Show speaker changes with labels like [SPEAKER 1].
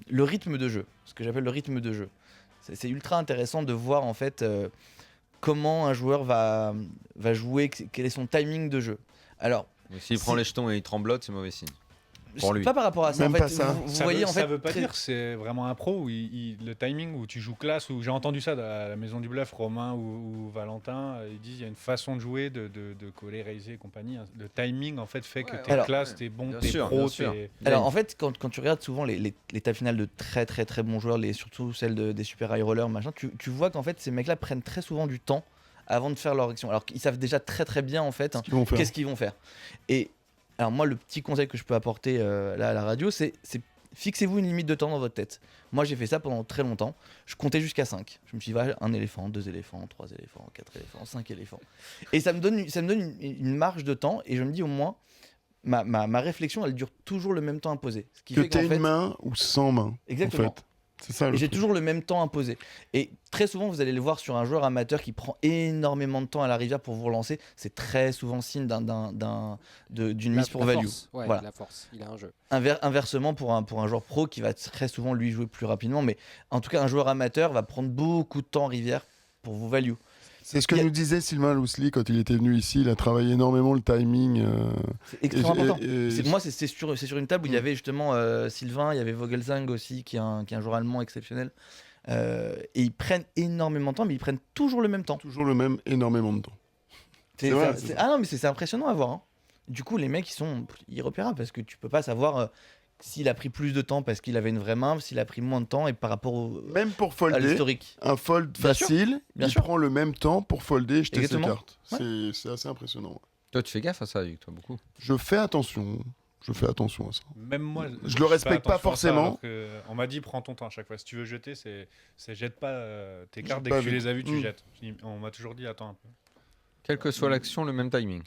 [SPEAKER 1] le rythme de jeu, ce que j'appelle le rythme de jeu. C'est ultra intéressant de voir en fait comment un joueur va jouer, quel est son timing de jeu. Alors,
[SPEAKER 2] s'il prend les jetons et il tremblote, c'est mauvais signe. Pour lui.
[SPEAKER 1] Pas par rapport à ça.
[SPEAKER 3] Même
[SPEAKER 1] en fait,
[SPEAKER 3] pas ça.
[SPEAKER 1] Vous
[SPEAKER 4] Ça
[SPEAKER 1] voyez,
[SPEAKER 4] veut,
[SPEAKER 1] en fait,
[SPEAKER 4] ça veut pas dire c'est vraiment un pro où le timing où tu joues classe, où j'ai entendu ça à la Maison du Bluff, Romain ou Valentin, ils disent il y a une façon de jouer, de coller, raiser et compagnie. Le timing en fait fait que t'es classe, t'es bon,
[SPEAKER 2] Bien
[SPEAKER 4] t'es
[SPEAKER 2] sûr,
[SPEAKER 4] pro,
[SPEAKER 2] bien sûr.
[SPEAKER 1] Alors en fait, quand tu regardes souvent les tables finales de très très très bons joueurs, surtout celles des super high rollers, machin, tu vois qu'en fait ces mecs-là prennent très souvent du temps avant de faire leur action. Alors qu'ils savent déjà très très bien en fait qu'est-ce qu'ils vont faire. Et alors moi le petit conseil que je peux apporter là à la radio, c'est fixez-vous une limite de temps dans votre tête. Moi j'ai fait ça pendant très longtemps. Je comptais jusqu'à 5. Je me suis dit un éléphant, 2 éléphants, 3 éléphants, 4 éléphants, 5 éléphants. Et ça me donne une marge de temps et je me dis au moins ma réflexion elle dure toujours le même temps imposé. Ce qui
[SPEAKER 3] Que
[SPEAKER 1] fait qu'en
[SPEAKER 3] t'aies
[SPEAKER 1] fait,
[SPEAKER 3] une main ou 100 mains.
[SPEAKER 1] exactement.
[SPEAKER 3] En fait. C'est ça.
[SPEAKER 1] J'ai toujours le même temps imposé. Et très souvent, vous allez le voir sur un joueur amateur qui prend énormément de temps à la rivière pour vous relancer. C'est très souvent signe d'une mise pour value.
[SPEAKER 5] Ouais,
[SPEAKER 1] voilà.
[SPEAKER 5] La force, il a un jeu.
[SPEAKER 1] Inversement, pour un joueur pro qui va très souvent lui jouer plus rapidement. Mais en tout cas, un joueur amateur va prendre beaucoup de temps en rivière pour vous value.
[SPEAKER 3] C'est ce que nous disait Sylvain Lousli quand il était venu ici. Il a travaillé énormément le timing.
[SPEAKER 1] C'est extrêmement important.
[SPEAKER 3] Moi,
[SPEAKER 1] c'est sur une table où il y avait justement Sylvain, il y avait Vogelsang aussi, qui est un joueur allemand exceptionnel. Et ils prennent énormément de temps, mais ils prennent toujours le même temps.
[SPEAKER 3] Toujours le même énormément de temps.
[SPEAKER 1] Ah non, mais c'est impressionnant à voir. Hein. Du coup, les mecs, ils sont irrepérables parce que tu peux pas savoir s'il a pris plus de temps parce qu'il avait une vraie main, s'il a pris moins de temps et par rapport
[SPEAKER 3] même pour
[SPEAKER 1] à
[SPEAKER 3] folder,
[SPEAKER 1] l'historique.
[SPEAKER 3] un fold
[SPEAKER 1] Bien
[SPEAKER 3] facile,
[SPEAKER 1] sûr.
[SPEAKER 3] il prend le même temps pour folder et jeter ses
[SPEAKER 1] Exactement.
[SPEAKER 3] cartes. C'est assez impressionnant.
[SPEAKER 2] Toi, tu fais gaffe à ça, avec toi, beaucoup.
[SPEAKER 3] Je fais attention à ça.
[SPEAKER 4] Même moi,
[SPEAKER 3] je le respecte pas forcément.
[SPEAKER 4] On m'a dit prends ton temps à chaque fois. Si tu veux jeter, c'est jette pas tes cartes
[SPEAKER 3] Jette
[SPEAKER 4] dès
[SPEAKER 3] pas
[SPEAKER 4] que tu
[SPEAKER 3] vite.
[SPEAKER 4] les as vues, tu jettes. On m'a toujours dit attends un peu.
[SPEAKER 2] Quelle que soit l'action, le même timing.